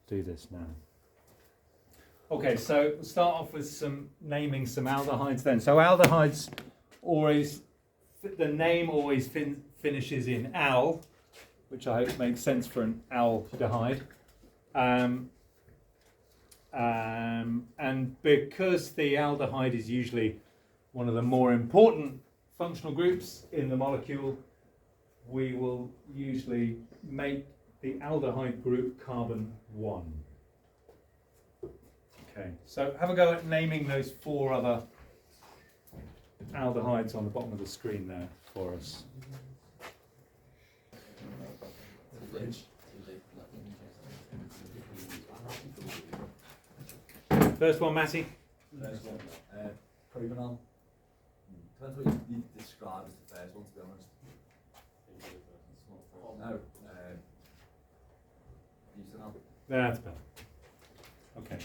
do this now. Okay, so we'll start off with naming some aldehydes then. So aldehydes always, the name always finishes in al, which I hope makes sense for an aldehyde. And because the aldehyde is usually one of the more important functional groups in the molecule, we will usually make the aldehyde group carbon 1. Okay, so have a go at naming those 4 other aldehydes on the bottom of the screen there for us. First one, Matty. First one, propanol. Depends what you describe as the first one, to be honest. No, butanol. That's better. Okay.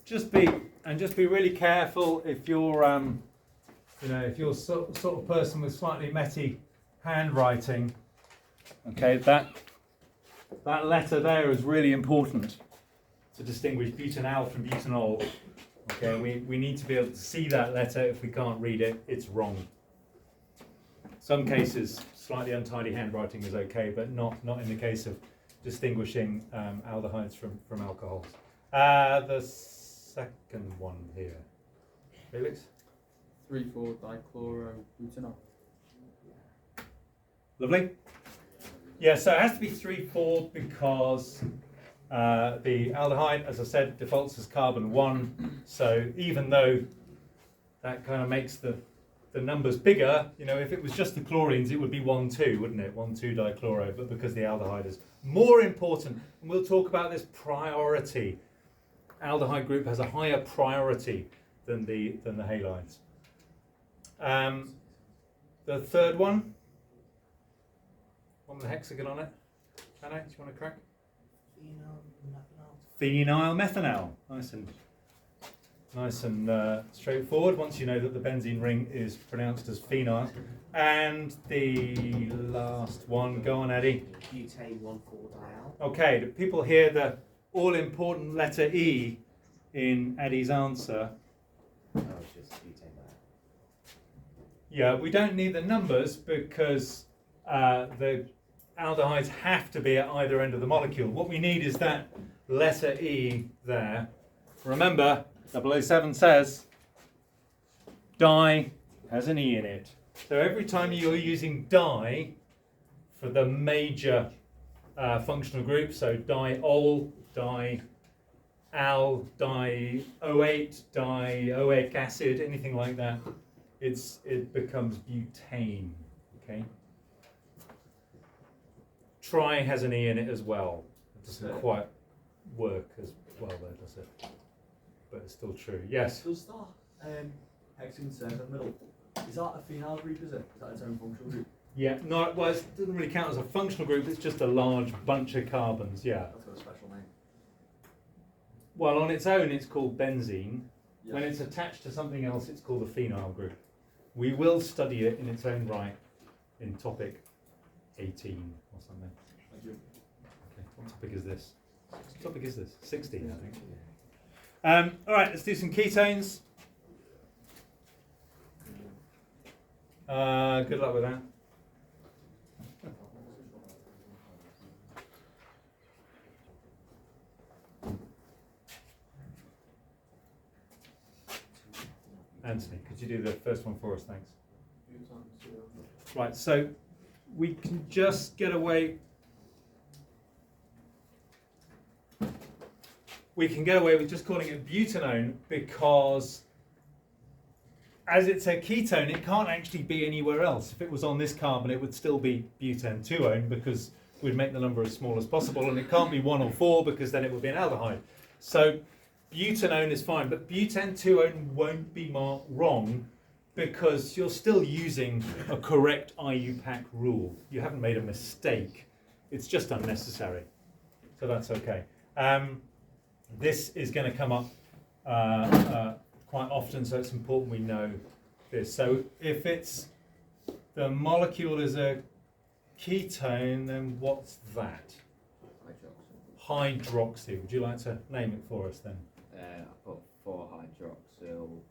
Just be really careful if you're if you're sort of person with slightly messy handwriting. Okay, that letter there is really important to distinguish butanol from butanol. Okay, we need to be able to see that letter. If we can't read it, it's wrong. Some cases, slightly untidy handwriting is okay, but not in the case of distinguishing aldehydes from alcohols. The second one here, Felix. 3,4-dichlorobutanol. Lovely. Yeah, so it has to be 3,4 because the aldehyde, as I said, defaults as carbon 1. So even though that kind of makes the numbers bigger, if it was just the chlorines, it would be 1,2, wouldn't it? 1,2-dichloro. But because the aldehyde is more important, and we'll talk about this priority. Aldehyde group has a higher priority than the halides. The third one with the hexagon on it. Anna, do you want to crack? Phenyl methanol. Nice and straightforward. Once you know that the benzene ring is pronounced as phenyl. And the last one, go on, Eddie. Butane 1,4-dial. Okay, do people hear the all-important letter E in Eddie's answer? Oh, it's just butane dial. Yeah, we don't need the numbers because the aldehydes have to be at either end of the molecule. What we need is that letter E there. Remember, 007 says di has an E in it. So every time you're using di for the major functional group, so diol, di-al, di-O8, di-oic acid, anything like that, it becomes butane. Okay. Tri has an E in it as well. It doesn't quite work as well there, does it? But it's still true. Yes? Does that hexagon circle in the middle, is that a phenyl group, is it? Is that its own functional group? Yeah, no, well, it doesn't really count as a functional group, it's just a large bunch of carbons, yeah. That's got a special name. Well, on its own, it's called benzene. Yes. When it's attached to something else, it's called a phenyl group. We will study it in its own right in topic 18 or something. Thank you. Okay, what topic is this? What topic is this? 16, I think. All right, let's do some ketones. Good luck with that. Anthony, could you do the first one for us? Thanks. Right, so we can just get away. We can get away with just calling it butanone because as it's a ketone, it can't actually be anywhere else. If it was on this carbon, it would still be butane-2-one because we'd make the number as small as possible, and it can't be 1 or 4 because then it would be an aldehyde. So butanone is fine, but butane-2-one won't be marked wrong because you're still using a correct IUPAC rule. You haven't made a mistake. It's just unnecessary. So that's okay. This is going to come up quite often, so it's important we know this. So if it's the molecule is a ketone, then what's that? hydroxy. Would you like to name it for us then? I put 4-hydroxyl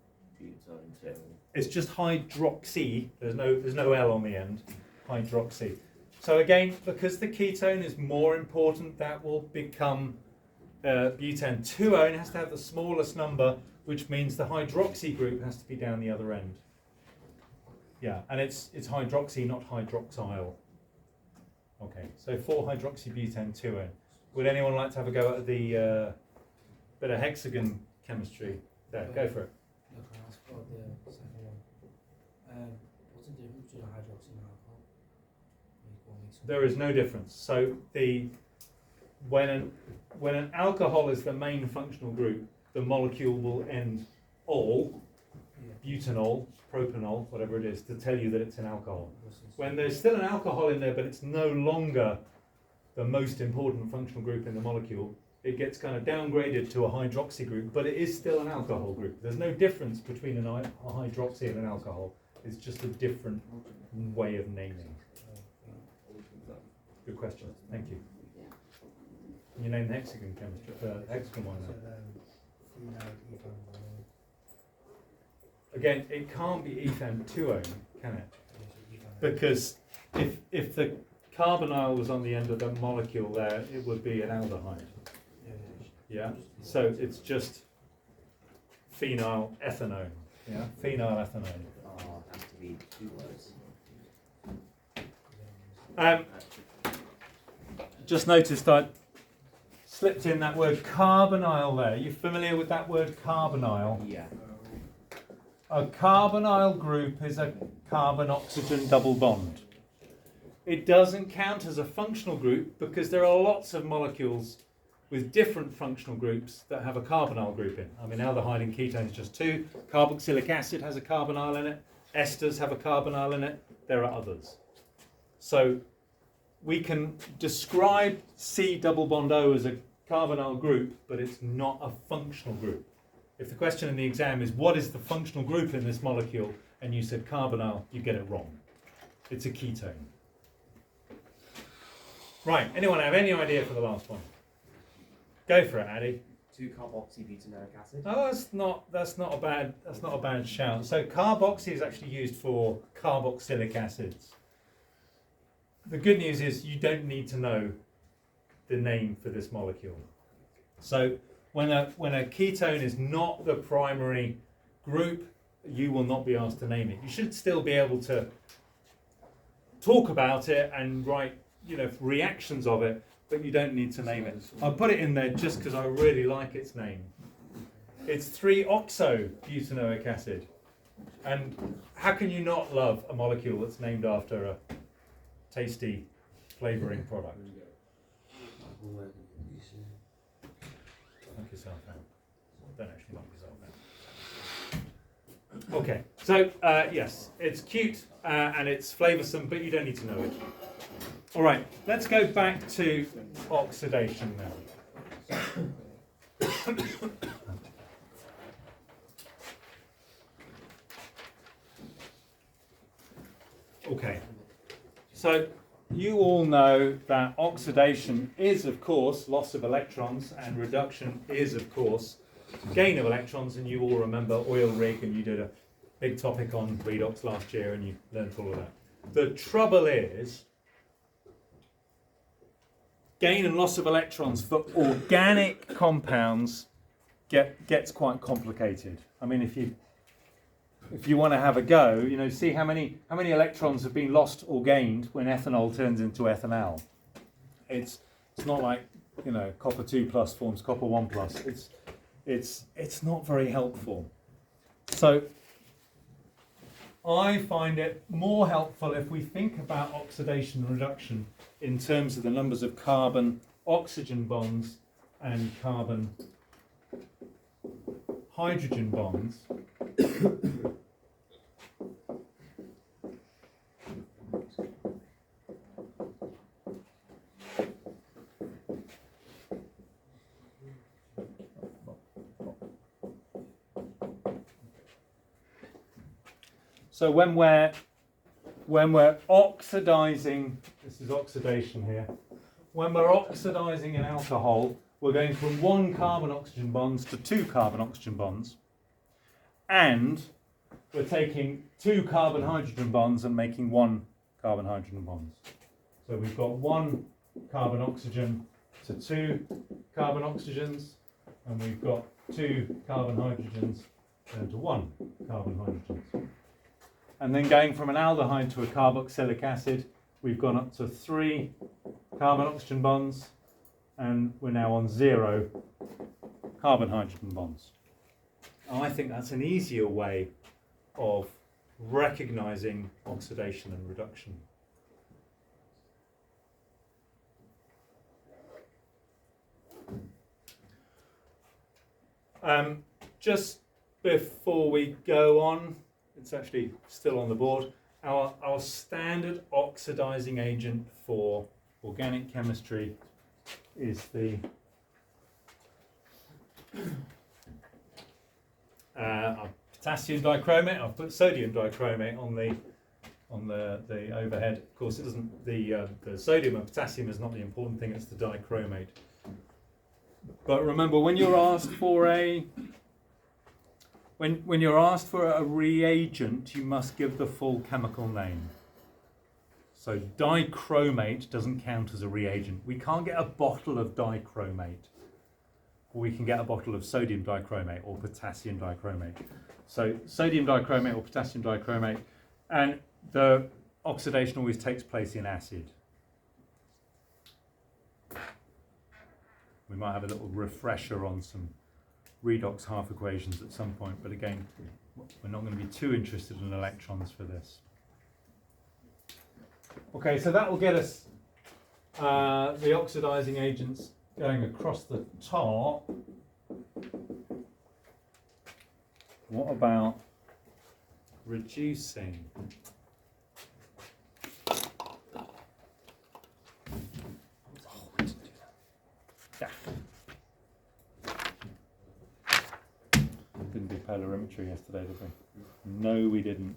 butane 2. It's just hydroxy. There's no L on the end. Hydroxy. So again, because the ketone is more important, that will become butane 2-one has to have the smallest number, which means the hydroxy group has to be down the other end. Yeah, and it's hydroxy, not hydroxyl. Okay, so 4-hydroxybutane 2-one. Would anyone like to have a go at the bit of hexagon chemistry? There, go for it. Yeah, can I ask about the second one? What's the difference between hydroxy and alcohol? There is no difference. So when an alcohol is the main functional group, the molecule will end ol, butanol, propanol, whatever it is, to tell you that it's an alcohol. When there's still an alcohol in there, but it's no longer the most important functional group in the molecule, it gets kind of downgraded to a hydroxy group, but it is still an alcohol group. There's no difference between a hydroxy and an alcohol. It's just a different way of naming. Good question. Thank you. Can you name the hexagon chemistry? Hexagon one now. Again, it can't be ethane 2-one, can it? Because if the carbonyl was on the end of the molecule there, it would be an aldehyde. Yeah. So it's just phenylethanone. Yeah. Phenylethanone. Oh, it has to be 2 words. Just noticed I slipped in that word carbonyl there. You familiar with that word carbonyl? Yeah. A carbonyl group is a carbon-oxygen double bond. It doesn't count as a functional group because there are lots of molecules with different functional groups that have a carbonyl group in. I mean, aldehyde and ketones just 2. Carboxylic acid has a carbonyl in it. Esters have a carbonyl in it. There are others. So we can describe C double bond O as a carbonyl group, but it's not a functional group. If the question in the exam is what is the functional group in this molecule, and you said carbonyl, you get it wrong. It's a ketone. Right, anyone have any idea for the last one? Go for it, Addy. 2-carboxybutanoic acid. Oh, that's not a bad shout. So carboxy is actually used for carboxylic acids. The good news is you don't need to know the name for this molecule. So when a ketone is not the primary group, you will not be asked to name it. You should still be able to talk about it and write, reactions of it, but you don't need to name it. I'll put it in there just because I really like its name. It's 3-oxobutanoic acid. And how can you not love a molecule that's named after a tasty flavouring product? Knock yourself out. Don't actually knock yourself out. Okay, so yes, it's cute and it's flavoursome, but you don't need to know it. All right, let's go back to oxidation now. Okay, so you all know that oxidation is, of course, loss of electrons, and reduction is, of course, gain of electrons. And you all remember oil rig, and you did a big topic on redox last year, and you learned all of that. The trouble is, gain and loss of electrons for organic compounds gets quite complicated. I mean, if you want to have a go, see how many electrons have been lost or gained when ethanol turns into ethanal. It's not like copper 2 plus forms copper 1 plus. It's not very helpful. So I find it more helpful if we think about oxidation and reduction in terms of the numbers of carbon-oxygen bonds and carbon-hydrogen bonds. So when we're oxidizing, this is oxidation here, when we're oxidizing an alcohol, we're going from 1 carbon-oxygen bonds to 2 carbon-oxygen bonds. And we're taking 2 carbon-hydrogen bonds and making 1 carbon-hydrogen bonds. So we've got 1 carbon-oxygen to 2 carbon-oxygens, and we've got 2 carbon-hydrogens down to 1 carbon-hydrogens. And then going from an aldehyde to a carboxylic acid, we've gone up to 3 carbon-oxygen bonds, and we're now on 0 carbon-hydrogen bonds. I think that's an easier way of recognizing oxidation and reduction. Just before we go on, it's actually still on the board, our standard oxidizing agent for organic chemistry is the potassium dichromate. I've put sodium dichromate on the overhead. Of course, it doesn't. The sodium and potassium is not the important thing. It's the dichromate. But remember, when you're asked for a reagent, you must give the full chemical name. So dichromate doesn't count as a reagent. We can't get a bottle of dichromate. We can get a bottle of sodium dichromate or potassium dichromate. So sodium dichromate or potassium dichromate, and the oxidation always takes place in acid. We might have a little refresher on some redox half equations at some point, but again, we're not going to be too interested in electrons for this. Okay, so that will get us the oxidizing agents going across the top. What about reducing? Didn't do polarimetry yesterday, did we? No, we didn't.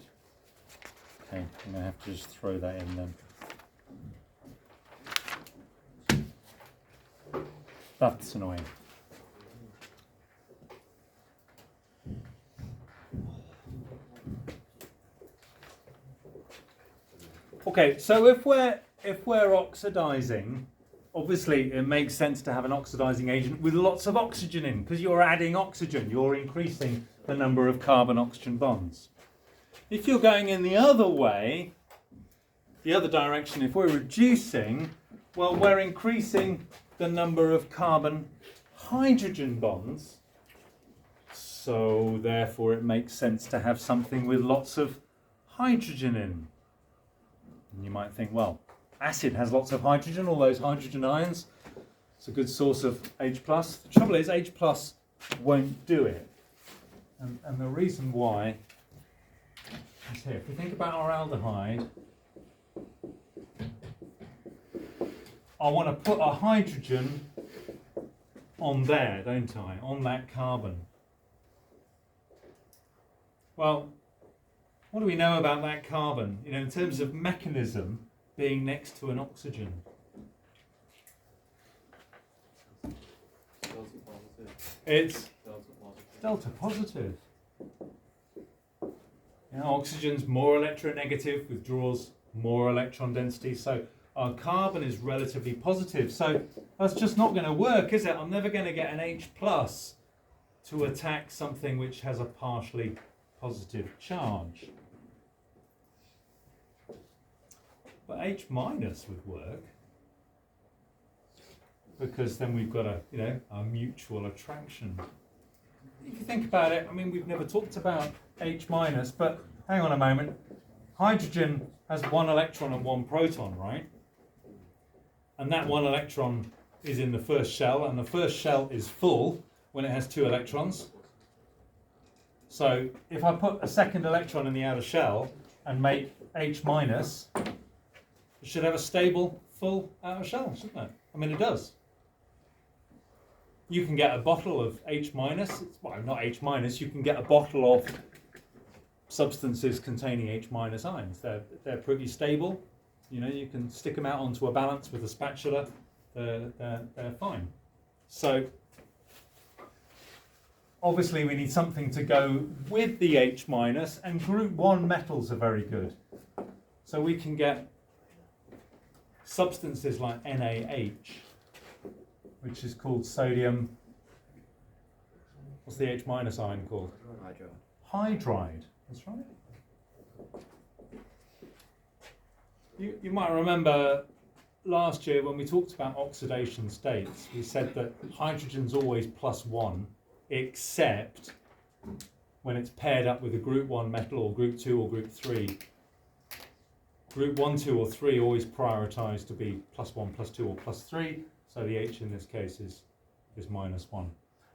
Okay, I'm going to have to just throw that in then. That's annoying. Okay, so if we're oxidizing, obviously it makes sense to have an oxidizing agent with lots of oxygen in, because you're adding oxygen, you're increasing the number of carbon-oxygen bonds. If you're going in the other way, the other direction, if we're reducing, well, we're increasing the number of carbon-hydrogen bonds. So therefore it makes sense to have something with lots of hydrogen in. And you might think, well, acid has lots of hydrogen, all those hydrogen ions. It's a good source of H+. The trouble is H+ won't do it. And the reason why is here. If we think about our aldehyde, I want to put a hydrogen on there, don't I? On that carbon. Well, what do we know about that carbon? You know, in terms of mechanism, being next to an oxygen. It's delta positive. You know, oxygen's more electronegative, withdraws more electron density, so our carbon is relatively positive. So that's just not going to work, is it? I'm never going to get an H+ to attack something which has a partially positive charge. But H- would work, because then we've got a mutual attraction. If you think about it, I mean, we've never talked about H-, but hang on a moment. Hydrogen has 1 electron and 1 proton, right? And that 1 electron is in the first shell, and the first shell is full when it has 2 electrons. So if I put a second electron in the outer shell and make H-, it should have a stable, full outer shell, shouldn't it? I mean, it does. You can get a bottle of H-, well, not H-, you can get a bottle of substances containing H- ions. They're pretty stable. You know, you can stick them out onto a balance with a spatula. they're fine. So obviously we need something to go with the H minus, and group 1 metals are very good. So we can get substances like NaH, which is called sodium. What's the H minus ion called? Hydride. Hydride. That's right. You might remember last year when we talked about oxidation states, we said that hydrogen's always +1, except when it's paired up with a group 1 metal or group 2 or group 3. Group 1, 2 or 3 always prioritise to be +1, +2 or +3, so the H in this case is -1.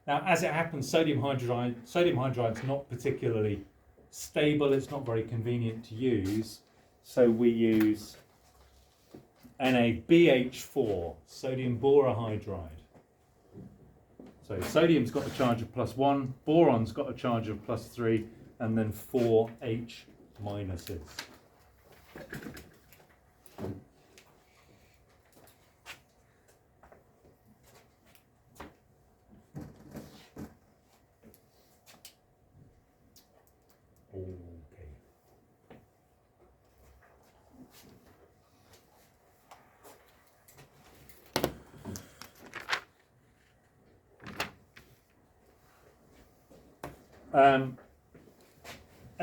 Now, as it happens, sodium hydride's not particularly stable, it's not very convenient to use, so we use NaBH4, sodium borohydride. So sodium's got a charge of +1, boron's got a charge of +3, and then 4 H minuses. Okay.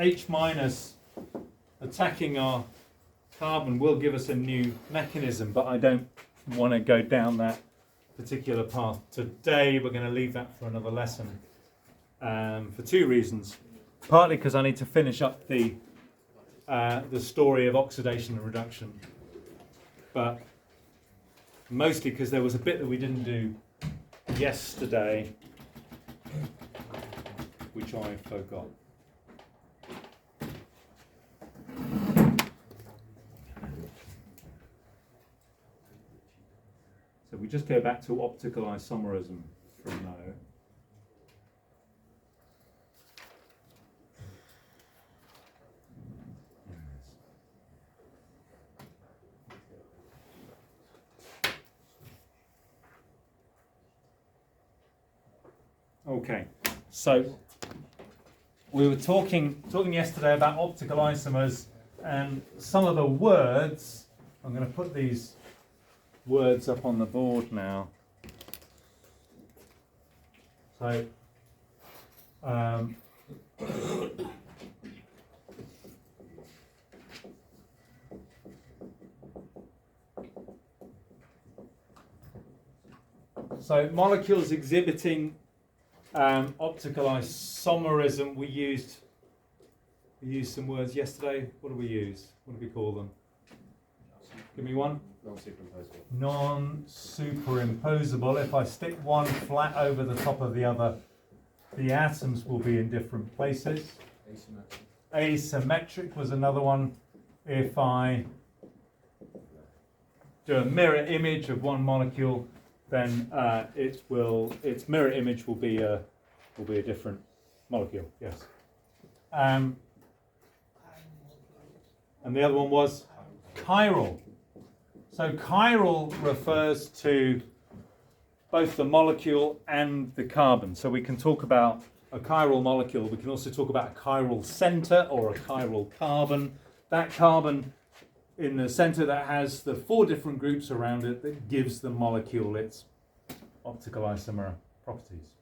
H minus attacking our carbon will give us a new mechanism, but I don't want to go down that particular path today. We're going to leave that for another lesson for two reasons. Partly because I need to finish up the story of oxidation and reduction, but mostly because there was a bit that we didn't do yesterday, which I forgot. So we just go back to optical isomerism from now. Okay, so we were talking yesterday about optical isomers, and some of the words, I'm going to put these words up on the board now. So molecules exhibiting optical isomerism. We used some words yesterday. What did we use? What do we call them? Give me one. Non-superimposable. Non-superimposable. If I stick one flat over the top of the other, the atoms will be in different places. Asymmetric was another one. If I do a mirror image of one molecule, then its mirror image will be a different molecule. Yes. And the other one was chiral. So chiral refers to both the molecule and the carbon. So we can talk about a chiral molecule. We can also talk about a chiral center or a chiral carbon. That carbon in the center that has the 4 different groups around it that gives the molecule its optical isomer properties.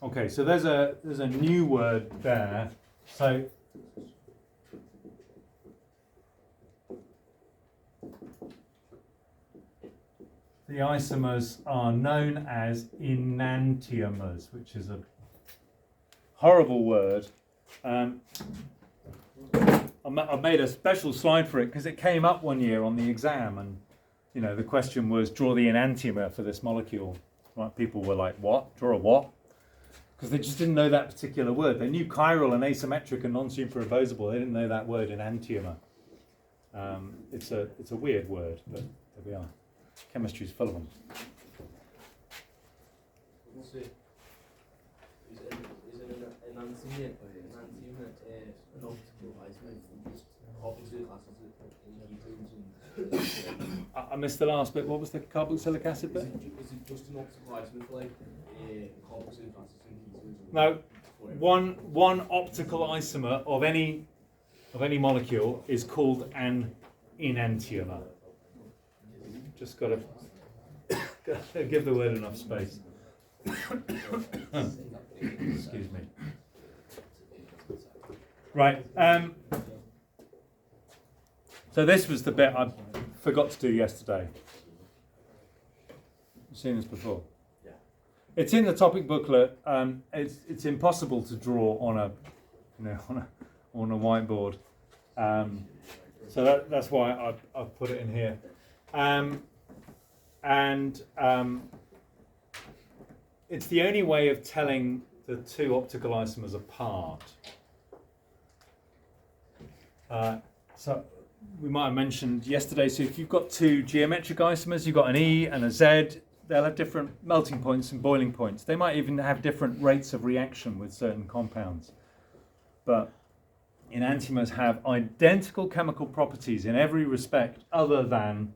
Okay, so there's a new word there. So the isomers are known as enantiomers, which is a horrible word. I've made a special slide for it because it came up one year on the exam, and the question was draw the enantiomer for this molecule. Right? People were like, what? Draw a what? Because they just didn't know that particular word. They knew chiral and asymmetric and non-superimposable. They didn't know that word enantiomer. It's a weird word, but there we are. Chemistry's full of them. Is an enantiomer an optical isomer? carboxylic acids and ketones. I missed the last bit. What was the carboxylic acid bit? Is it just an optical item for like carboxylic acids and ketones? No. One optical isomer of any molecule is called an enantiomer. Just got to give the word enough space. Excuse me. Right. So this was the bit I forgot to do yesterday. You've seen this before. Yeah. It's in the topic booklet. It's impossible to draw on a whiteboard. So that's why I've put it in here. It's the only way of telling the two optical isomers apart. So we might have mentioned yesterday, so if you've got two geometric isomers, you've got an E and a Z, they'll have different melting points and boiling points. They might even have different rates of reaction with certain compounds. But enantiomers have identical chemical properties in every respect other than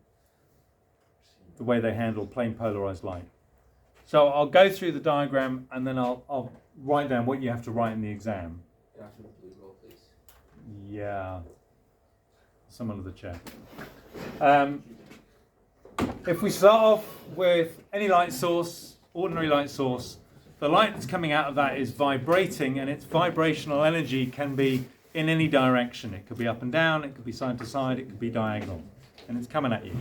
the way they handle plane polarized light. So I'll go through the diagram and then I'll write down what you have to write in the exam. Yeah. Someone of the chair. If we start off with any light source, ordinary light source, the light that's coming out of that is vibrating, and its vibrational energy can be in any direction. It could be up and down, it could be side to side, it could be diagonal, and it's coming at you.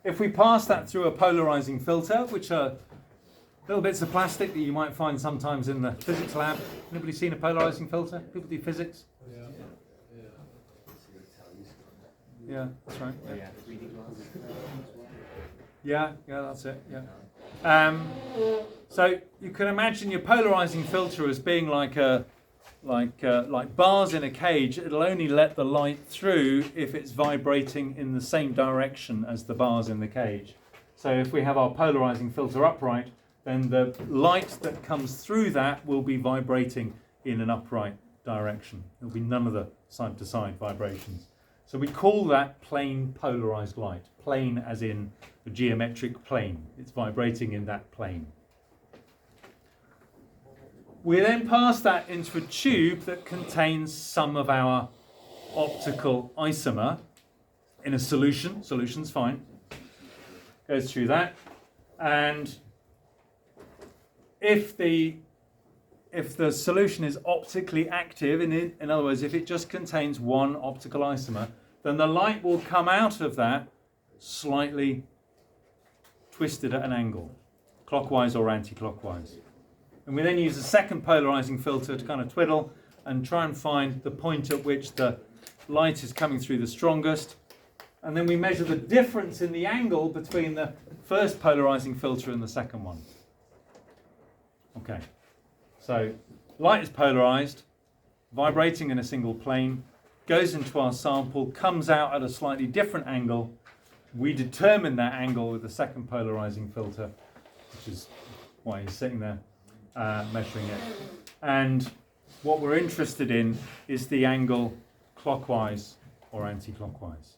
If we pass that through a polarizing filter, which are little bits of plastic that you might find sometimes in the physics lab. Anybody seen a polarizing filter? People do physics? Yeah, that's right. Yeah, 3D glass. Yeah, that's it. Yeah. So you can imagine your polarizing filter as being like bars in a cage. It'll only let the light through if it's vibrating in the same direction as the bars in the cage. So if we have our polarizing filter upright, then the light that comes through that will be vibrating in an upright direction. There'll be none of the side-to-side vibrations. So we call that plane polarized light. Plane as in a geometric plane. It's vibrating in that plane. We then pass that into a tube that contains some of our optical isomer in a solution. Solution's fine. Goes through that. And if the solution is optically active, in other words, if it just contains one optical isomer, then the light will come out of that slightly twisted at an angle, clockwise or anti-clockwise. And we then use a second polarizing filter to kind of twiddle and try and find the point at which the light is coming through the strongest. And then we measure the difference in the angle between the first polarizing filter and the second one. Okay, so light is polarized, vibrating in a single plane, goes into our sample, comes out at a slightly different angle. We determine that angle with the second polarizing filter, which is why he's sitting there measuring it. And what we're interested in is the angle clockwise or anti-clockwise.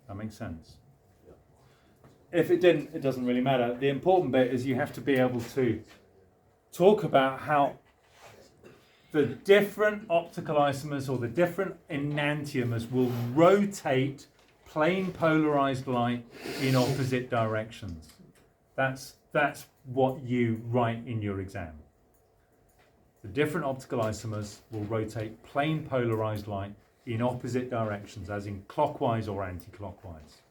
That makes sense? If it didn't, it doesn't really matter. The important bit is you have to be able to talk about how the different optical isomers or the different enantiomers will rotate plane polarized light in opposite directions. That's what you write in your exam. The different optical isomers will rotate plane polarized light in opposite directions, as in clockwise or anti-clockwise.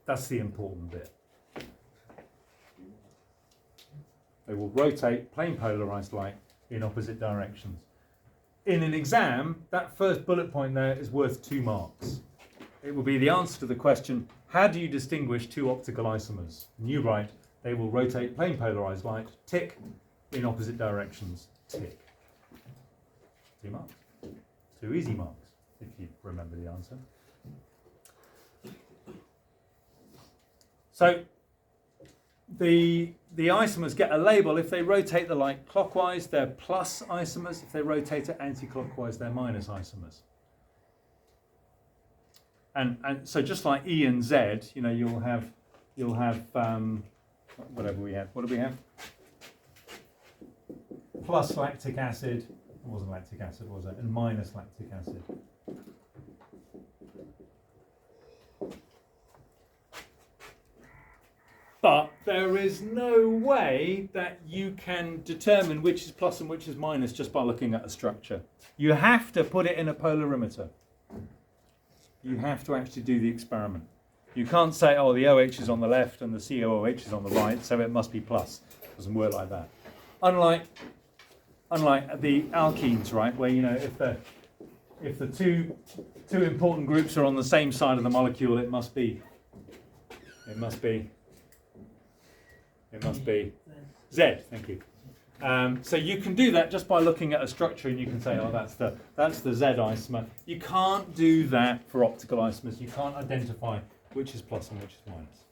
That's the important bit. They will rotate plane polarized light in opposite directions. In an exam, that first bullet point there is worth 2 marks. It will be the answer to the question, how do you distinguish two optical isomers? And you write, they will rotate plane polarized light, tick, in opposite directions, tick. 2 marks. 2 easy marks, if you remember the answer. the isomers get a label. If they rotate the light clockwise, they're plus isomers. If they rotate it anti-clockwise, they're minus isomers. And so just like E and Z, you know, you'll have whatever we have. What do we have? Plus lactic acid. It wasn't lactic acid, was it? And minus lactic acid. But there is no way that you can determine which is plus and which is minus just by looking at a structure. You have to put it in a polarimeter. You have to actually do the experiment. You can't say, oh, the OH is on the left and the COOH is on the right, so it must be plus. It doesn't work like that. Unlike the alkenes, right, where, you know, if the two important groups are on the same side of the molecule, it must be Z. Thank you. So you can do that just by looking at a structure, and you can say, oh, that's the Z isomer. You can't do that for optical isomers. You can't identify which is plus and which is minus.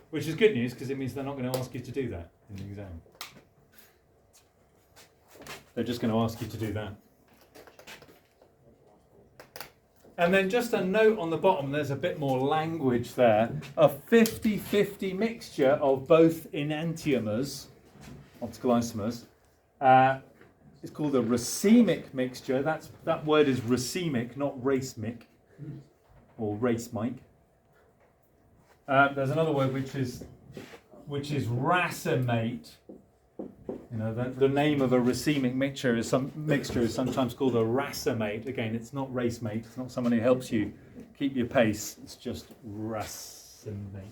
Which is good news, because it means they're not going to ask you to do that in the exam. They're just going to ask you to do that. And then just a note on the bottom, there's a bit more language there. A 50-50 mixture of both enantiomers, optical isomers, is called a racemic mixture. That word is racemic, not racemic, or racemic. There's another word which is racemate. You know, the name of a racemic mixture is sometimes called a racemate. Again, it's not racemate. It's not someone who helps you keep your pace. It's just racemate.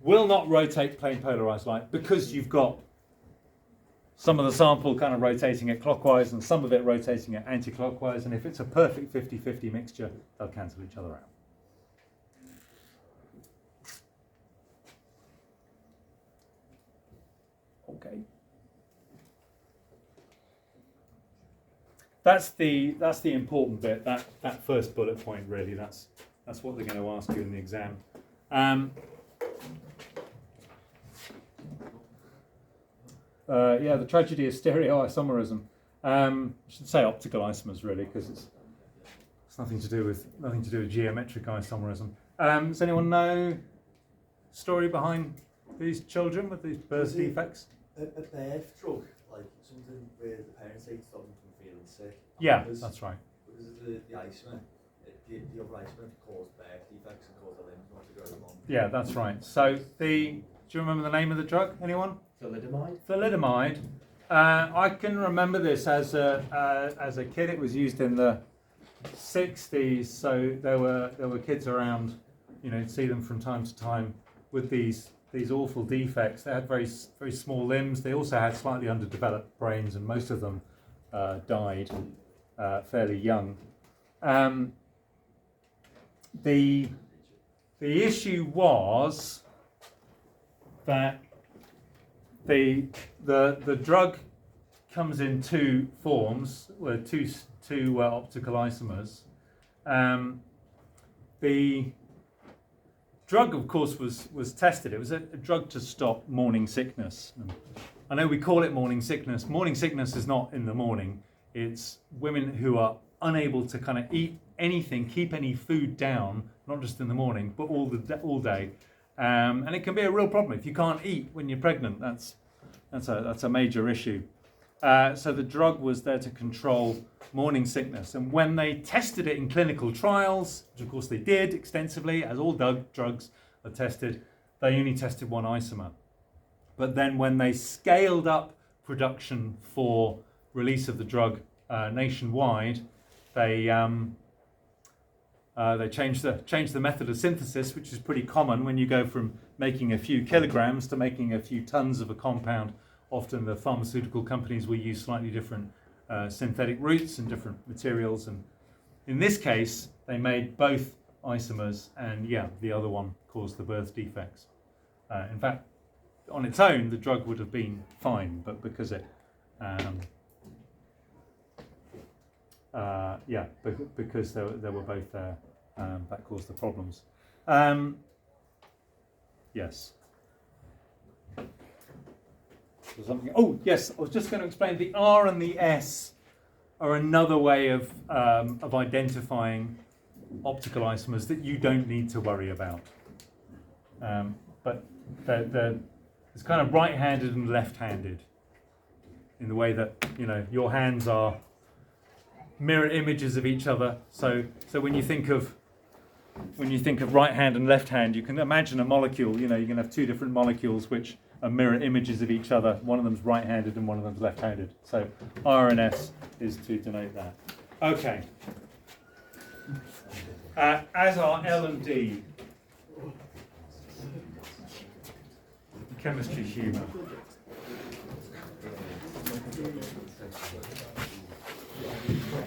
Will not rotate plane polarized light because you've got some of the sample kind of rotating it clockwise and some of it rotating it anti-clockwise. And if it's a perfect 50-50 mixture, they'll cancel each other out. Okay. That's the important bit. That first bullet point really. That's what they're going to ask you in the exam. The tragedy is stereoisomerism. I should say optical isomers really, because it's nothing to do with geometric isomerism. Does anyone know story behind these children with these birth defects? A birth drug, like something where the parents take to stop them from feeling sick. Yeah, that's right. Because of the isomer, the other isomer caused birth defects and caused the limbs not to grow along. Yeah, that's right. So do you remember the name of the drug? Anyone? Thalidomide? Thalidomide. I can remember this as a kid. It was used in the 60s, so there were kids around, you know, see them from time to time with these awful defects. They had very small limbs. They also had slightly underdeveloped brains, and most of them died fairly young. The issue was that the drug comes in two forms, two optical isomers. The drug, of course, was tested. It was a drug to stop morning sickness. I know we call it morning sickness. Morning sickness is not in the morning. It's women who are unable to kind of eat anything, keep any food down, not just in the morning, but all day. And it can be a real problem if you can't eat when you're pregnant. That's a major issue. So the drug was there to control morning sickness. And when they tested it in clinical trials, which of course they did extensively, as all drugs are tested, they only tested one isomer. But then when they scaled up production for release of the drug nationwide, they changed the method of synthesis, which is pretty common when you go from making a few kilograms to making a few tons of a compound. Often the pharmaceutical companies will use slightly different synthetic routes and different materials. And in this case, they made both isomers, and the other one caused the birth defects. In fact, on its own, the drug would have been fine, but because because they were both there, that caused the problems. Yes. So something. Oh, yes. I was just going to explain the R and the S are another way of identifying optical isomers that you don't need to worry about. But it's kind of right-handed and left-handed in the way that your hands are mirror images of each other. So when you think of right hand and left hand, you can imagine a molecule. You can have two different molecules which are mirror images of each other. One of them's right-handed and one of them's left-handed. So R and S is to denote that. Okay. As are L and D. Chemistry humour.